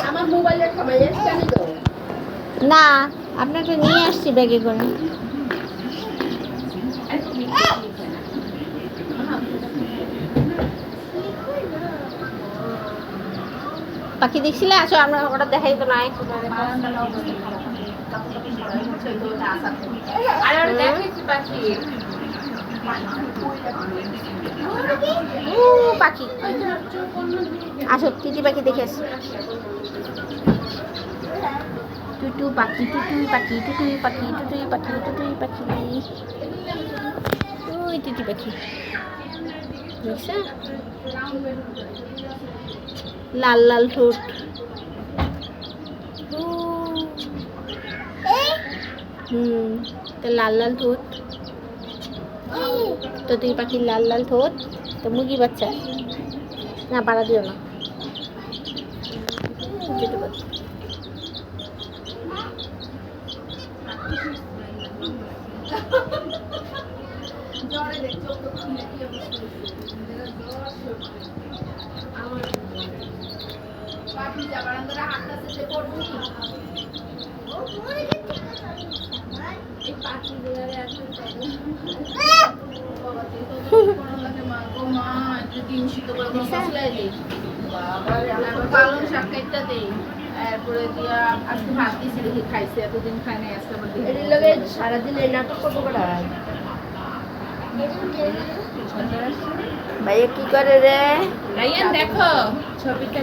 আমার মোবাইলে খাবাই না আপনাকে নিয়ে আসছি ব্যাগে করে। পাখি দেখছিলে? আসো আমরা ওটা দেখাই তো নাই। পাখি আসো, টিটি পাখি দেখে আসি। টুটু পাখি, টুটুই পাখি, টুটুই পাখি, টুটুই পাখি, টুটুই পাখি। ওই টিটি পাখি দেখছে? লাল লাল ঠোঁট। তো লাল লাল ঠোঁট, তো তুই পাখির লাল লাল ঠোঁট। তো মুরগি বাচ্চা না, পাড়া দিও না। পালং শাক কাটটা দেই, তারপরে দিয়া আজকে ভাত দিয়েছি, দেখি খাইছে, এতদিন খাই নাই, আজকে আবার দিই। এর লগে সারাদিন এই নাটক করবো করা ভাইয়া কি করে রে? দেখো ছবিটা